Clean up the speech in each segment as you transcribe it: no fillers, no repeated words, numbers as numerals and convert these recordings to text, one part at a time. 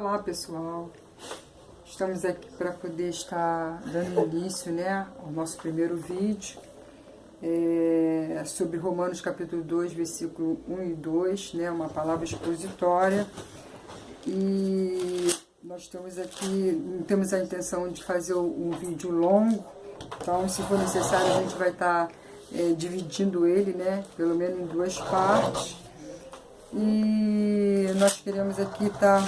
Olá pessoal, estamos aqui para poder estar dando início, ao nosso primeiro vídeo sobre Romanos capítulo 2, versículo 1 e 2, uma palavra expositória. E nós temos a intenção de fazer um vídeo longo, então se for necessário a gente vai estar dividindo ele, pelo menos em duas partes. E nós queremos aqui estar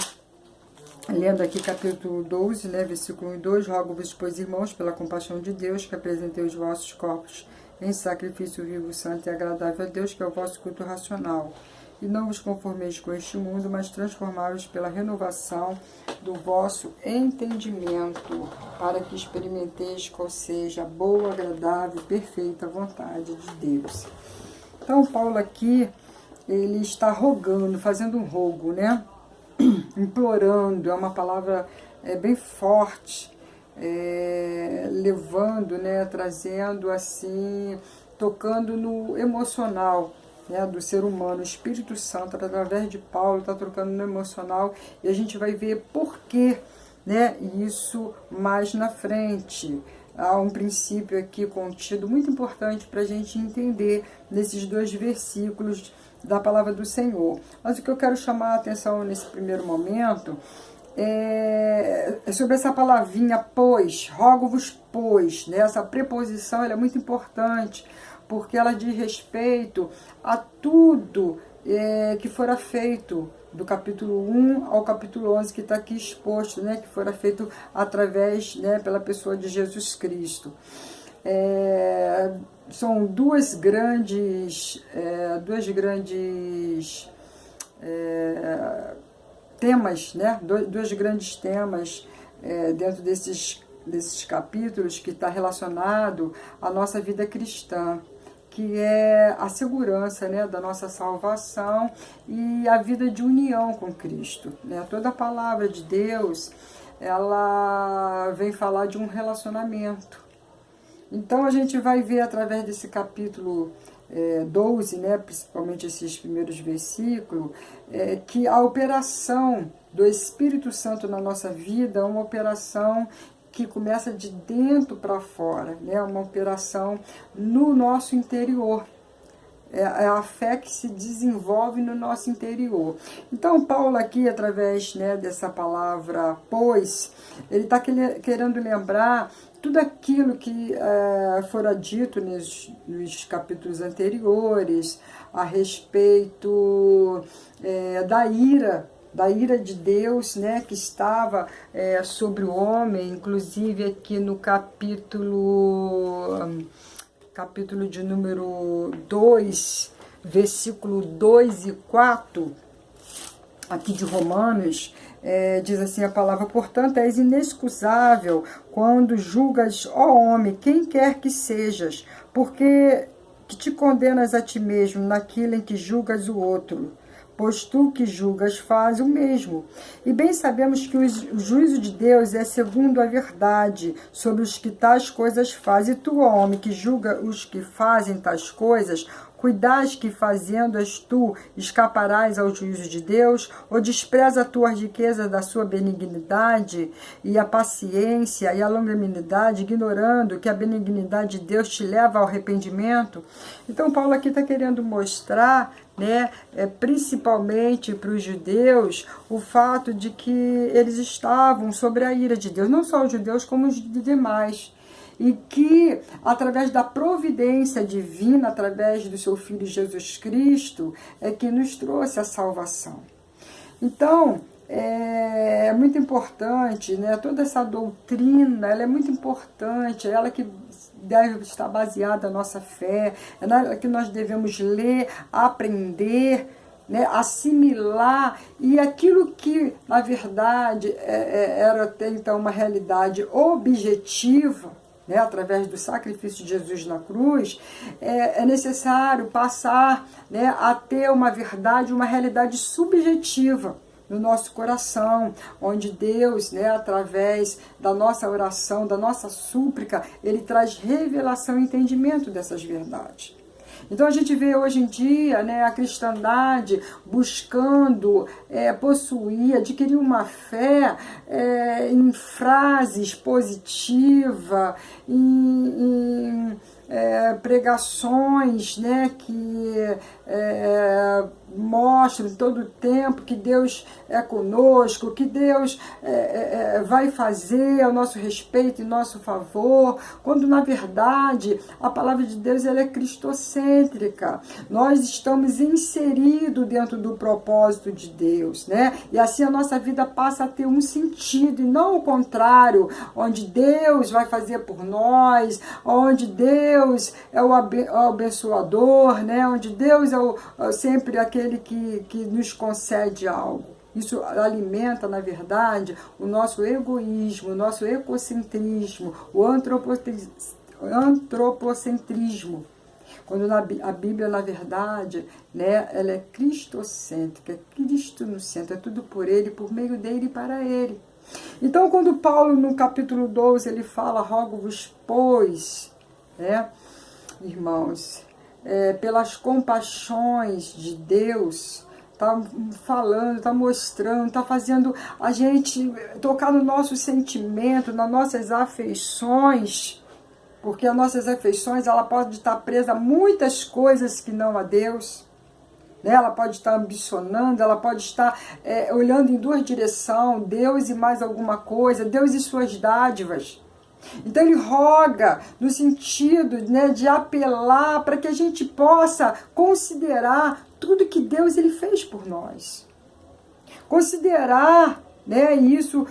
lendo aqui capítulo 12, versículo 1 e 2. Rogo-vos, pois, irmãos, pela compaixão de Deus, que apresentei os vossos corpos em sacrifício vivo, santo e agradável a Deus, que é o vosso culto racional. E não vos conformeis com este mundo, mas transformai-vos pela renovação do vosso entendimento, para que experimenteis qual seja a boa, agradável e perfeita vontade de Deus. Então, Paulo aqui, ele está rogando, fazendo um rogo, implorando, é uma palavra bem forte, levando, trazendo assim, tocando no emocional, do ser humano. O Espírito Santo, através de Paulo, está tocando no emocional, e a gente vai ver por quê, isso mais na frente. Há um princípio aqui contido muito importante para a gente entender nesses dois versículos da palavra do Senhor. Mas o que eu quero chamar a atenção nesse primeiro momento é sobre essa palavrinha pois, rogo-vos pois, essa preposição ela é muito importante, porque ela diz respeito a tudo que fora feito do capítulo 1 ao capítulo 11, que está aqui exposto, que fora feito através, pela pessoa de Jesus Cristo. São duas grandes temas, dois grandes temas dentro desses capítulos, que está relacionado à nossa vida cristã, que é a segurança da nossa salvação e a vida de união com Cristo. Toda a palavra de Deus, ela vem falar de um relacionamento. Então a gente vai ver através desse capítulo 12, principalmente esses primeiros versículos, que a operação do Espírito Santo na nossa vida é uma operação que começa de dentro para fora, uma operação no nosso interior. É a fé que se desenvolve no nosso interior. Então, Paulo aqui, através dessa palavra pois, ele está querendo lembrar tudo aquilo que fora dito nos capítulos anteriores, a respeito da ira de Deus, que estava sobre o homem, inclusive aqui no capítulo de número 2, versículo 2 e 4, aqui de Romanos, diz assim a palavra: portanto, és inexcusável quando julgas, ó homem, quem quer que sejas, porque que te condenas a ti mesmo naquilo em que julgas o outro. Pois tu que julgas faz o mesmo. E bem sabemos que o juízo de Deus é segundo a verdade sobre os que tais coisas fazem. E tu, ó homem, que julga os que fazem tais coisas, cuidas que fazendo-as tu escaparás ao juízo de Deus? Ou despreza a tua riqueza da sua benignidade e a paciência e a longanimidade, ignorando que a benignidade de Deus te leva ao arrependimento? Então Paulo aqui está querendo mostrar, principalmente para os judeus, o fato de que eles estavam sobre a ira de Deus, não só os judeus como os demais, e que através da providência divina, através do seu Filho Jesus Cristo, é que nos trouxe a salvação. Então, é muito importante, toda essa doutrina, ela é muito importante, ela que deve estar baseada na nossa fé, é nela que nós devemos ler, aprender, assimilar, e aquilo que, na verdade, era até então uma realidade objetiva, através do sacrifício de Jesus na cruz, é necessário passar a ter uma verdade, uma realidade subjetiva no nosso coração, onde Deus, através da nossa oração, da nossa súplica, Ele traz revelação e entendimento dessas verdades. Então a gente vê hoje em dia, né, a cristandade buscando possuir, adquirir uma fé em frases positivas, em pregações, né, que mostram todo o tempo que Deus é conosco, que Deus vai fazer ao nosso respeito e nosso favor, quando na verdade a palavra de Deus ela é cristocêntrica. Nós estamos inseridos dentro do propósito de Deus, né? E assim a nossa vida passa a ter um sentido e não o contrário, onde Deus vai fazer por nós, onde Deus é o abençoador, né? Onde Deus é sempre aquele que nos concede algo. Isso alimenta, na verdade, o nosso egoísmo, o nosso egocentrismo, o antropocentrismo. Quando a Bíblia, na verdade, né, ela é cristocêntrica, é Cristo no centro, é tudo por Ele, por meio dEle e para Ele. Então, quando Paulo, no capítulo 12, ele fala, rogo-vos, pois, né, irmãos, pelas compaixões de Deus, está falando, está mostrando, está fazendo a gente tocar no nosso sentimento, nas nossas afeições, porque as nossas afeições, ela pode estar presa a muitas coisas que não a Deus, né? Ela pode estar ambicionando, ela pode estar olhando em duas direções, Deus e mais alguma coisa, Deus e suas dádivas. Então ele roga no sentido, né, de apelar para que a gente possa considerar tudo que Deus ele fez por nós. Considerar, né, isso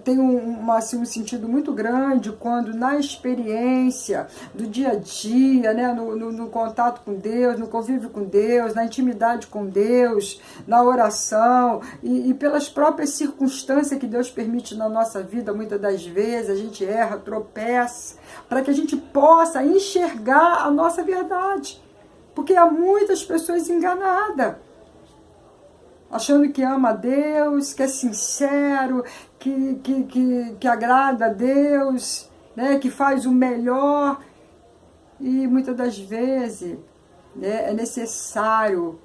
tem um sentido muito grande quando na experiência do dia a dia, né, no contato com Deus, no convívio com Deus, na intimidade com Deus, na oração e pelas próprias circunstâncias que Deus permite na nossa vida, muitas das vezes a gente erra, tropeça, para que a gente possa enxergar a nossa verdade, porque há muitas pessoas enganadas, achando que ama a Deus, que é sincero, que agrada a Deus, né, que faz o melhor. E muitas das vezes, né, é necessário,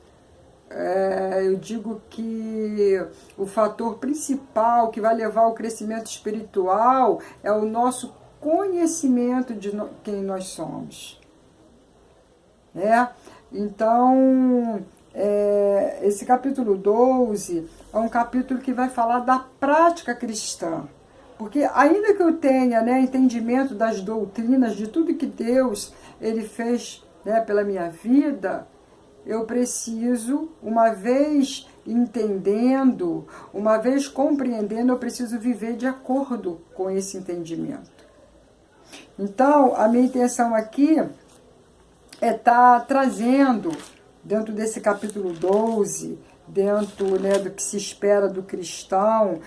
eu digo que o fator principal que vai levar ao crescimento espiritual é o nosso conhecimento de quem nós somos. Então, esse capítulo 12 é um capítulo que vai falar da prática cristã, porque ainda que eu tenha, né, entendimento das doutrinas, de tudo que Deus ele fez, né, pela minha vida, eu preciso, uma vez entendendo, uma vez compreendendo, eu preciso viver de acordo com esse entendimento. Então, a minha intenção aqui é estar trazendo, dentro desse capítulo 12, dentro, né, do que se espera do cristão,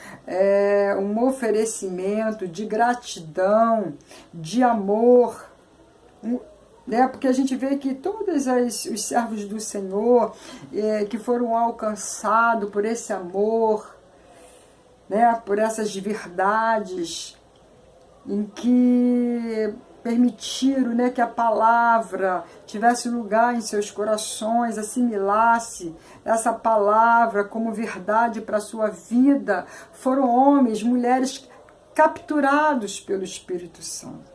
um oferecimento de gratidão, de amor, né, porque a gente vê que todos os servos do Senhor que foram alcançados por esse amor, né, por essas verdades, em que permitiram, né, que a palavra tivesse lugar em seus corações, assimilasse essa palavra como verdade para a sua vida, foram homens, mulheres capturados pelo Espírito Santo.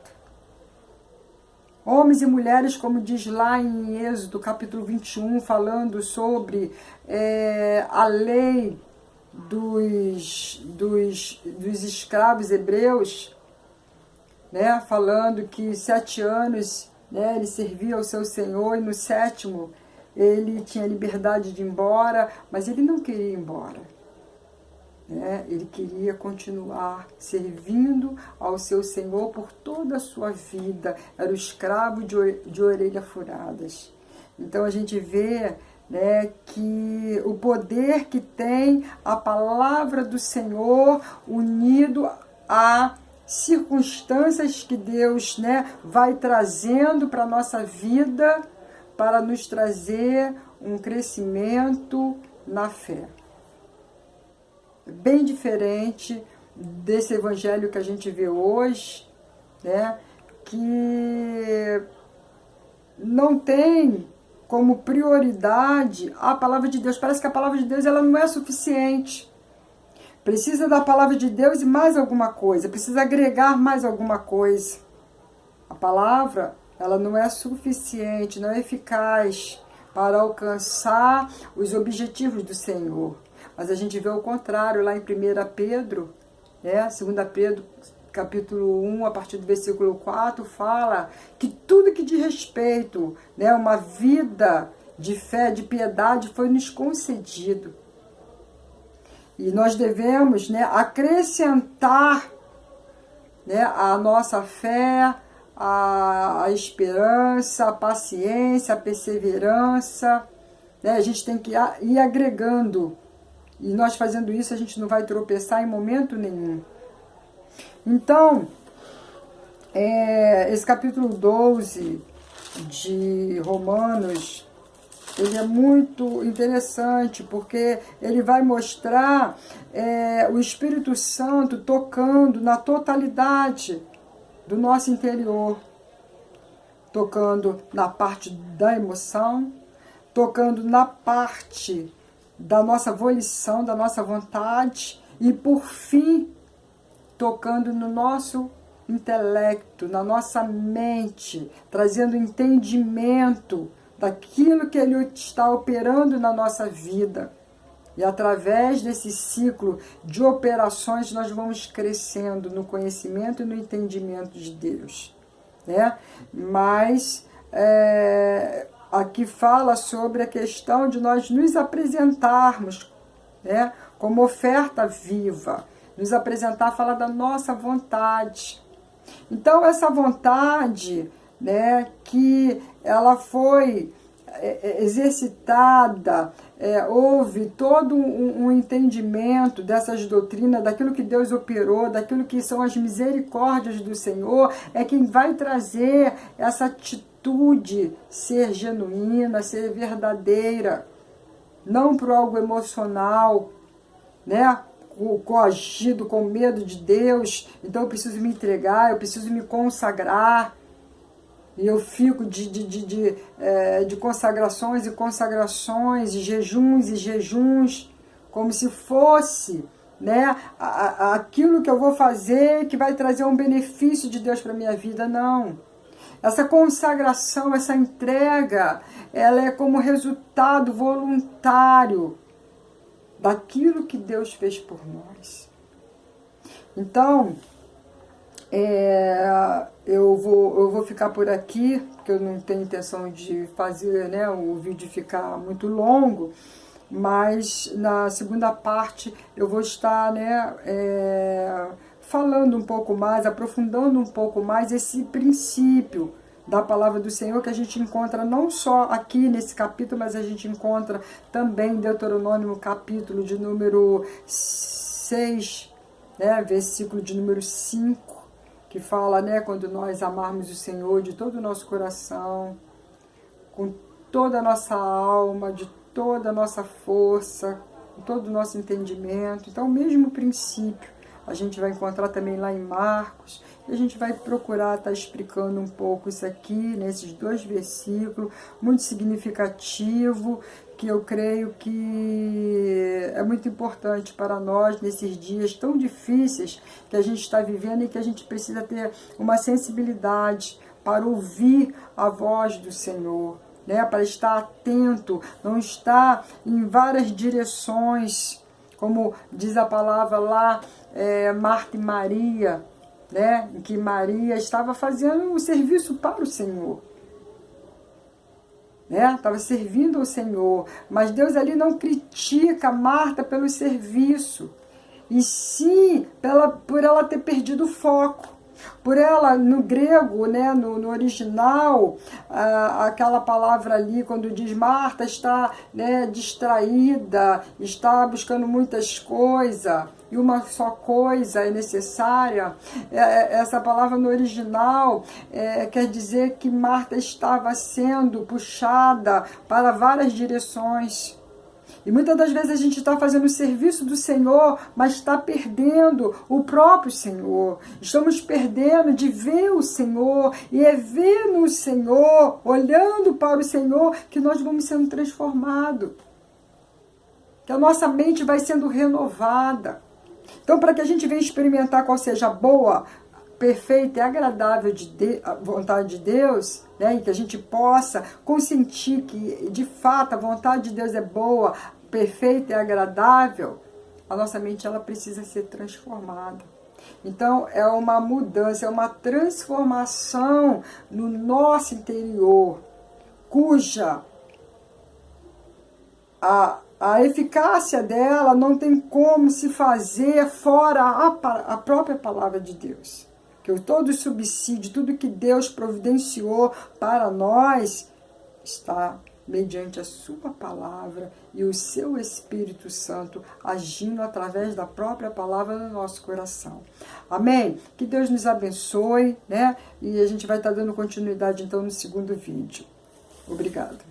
Homens e mulheres, como diz lá em Êxodo, capítulo 21, falando sobre a lei dos escravos hebreus, né, falando que 7 anos, né, ele servia ao seu Senhor e no 7º ele tinha liberdade de ir embora, mas ele não queria ir embora, né, ele queria continuar servindo ao seu Senhor por toda a sua vida, era o escravo de orelhas furadas. Então a gente vê, né, que o poder que tem a palavra do Senhor unido a circunstâncias que Deus, né, vai trazendo para a nossa vida para nos trazer um crescimento na fé. Bem diferente desse evangelho que a gente vê hoje, né, que não tem como prioridade a palavra de Deus. Parece que a palavra de Deus ela não é suficiente. Precisa da palavra de Deus e mais alguma coisa. Precisa agregar mais alguma coisa. A palavra ela não é suficiente, não é eficaz para alcançar os objetivos do Senhor. Mas a gente vê o contrário lá em 1 Pedro, 2 Pedro, capítulo 1, a partir do versículo 4, fala que tudo que diz respeito, uma vida de fé, de piedade, foi nos concedido. E nós devemos acrescentar a nossa fé, a esperança, a paciência, a perseverança. A gente tem que ir agregando. E nós fazendo isso, a gente não vai tropeçar em momento nenhum. Então, esse capítulo 12 de Romanos, ele é muito interessante, porque ele vai mostrar o Espírito Santo tocando na totalidade do nosso interior, tocando na parte da emoção, tocando na parte da nossa volição, da nossa vontade, e por fim, tocando no nosso intelecto, na nossa mente, trazendo entendimento daquilo que Ele está operando na nossa vida. E através desse ciclo de operações, nós vamos crescendo no conhecimento e no entendimento de Deus. Mas aqui fala sobre a questão de nós nos apresentarmos como oferta viva. Nos apresentar, falar da nossa vontade. Então, essa vontade, que ela foi exercitada, houve todo um entendimento dessas doutrinas, daquilo que Deus operou, daquilo que são as misericórdias do Senhor, é quem vai trazer essa atitude ser genuína, ser verdadeira, não por algo emocional, coagido, com medo de Deus. Então eu preciso me entregar, eu preciso me consagrar, e eu fico de consagrações e consagrações, e jejuns, como se fosse aquilo que eu vou fazer que vai trazer um benefício de Deus para a minha vida. Não. Essa consagração, essa entrega, ela é como resultado voluntário daquilo que Deus fez por nós. Então, eu vou ficar por aqui, porque eu não tenho intenção de fazer o vídeo ficar muito longo, mas na segunda parte eu vou estar falando um pouco mais, aprofundando um pouco mais esse princípio da palavra do Senhor, que a gente encontra não só aqui nesse capítulo, mas a gente encontra também em Deuteronômio, capítulo de número 6, versículo de número 5, que fala, quando nós amarmos o Senhor de todo o nosso coração, com toda a nossa alma, de toda a nossa força, com todo o nosso entendimento. Então, o mesmo princípio a gente vai encontrar também lá em Marcos, e a gente vai procurar estar explicando um pouco isso aqui, nesses 2 versículos, muito significativo, que eu creio que é muito importante para nós, nesses dias tão difíceis que a gente está vivendo, e que a gente precisa ter uma sensibilidade para ouvir a voz do Senhor, para estar atento, não estar em várias direções, como diz a palavra lá, Marta e Maria, em que Maria estava fazendo um serviço para o Senhor, estava servindo ao Senhor, mas Deus ali não critica Marta pelo serviço, e sim por ela ter perdido o foco. Por ela, no grego, no original, aquela palavra ali, quando diz Marta está distraída, está buscando muitas coisas, e uma só coisa é necessária, essa palavra no original quer dizer que Marta estava sendo puxada para várias direções. E muitas das vezes a gente está fazendo o serviço do Senhor, mas está perdendo o próprio Senhor. Estamos perdendo de ver o Senhor, e é ver no Senhor, olhando para o Senhor, que nós vamos sendo transformados. Que a nossa mente vai sendo renovada. Então, para que a gente venha experimentar qual seja a boa, perfeita e agradável a vontade de Deus, né, e que a gente possa consentir que, de fato, a vontade de Deus é boa, perfeita e agradável, a nossa mente ela precisa ser transformada. Então, é uma mudança, é uma transformação no nosso interior, cuja a eficácia dela não tem como se fazer fora a própria palavra de Deus. Que todo o subsídio, tudo que Deus providenciou para nós, está mediante a sua palavra e o seu Espírito Santo agindo através da própria palavra no nosso coração. Amém? Que Deus nos abençoe, né? E a gente vai estar dando continuidade então no segundo vídeo. Obrigada.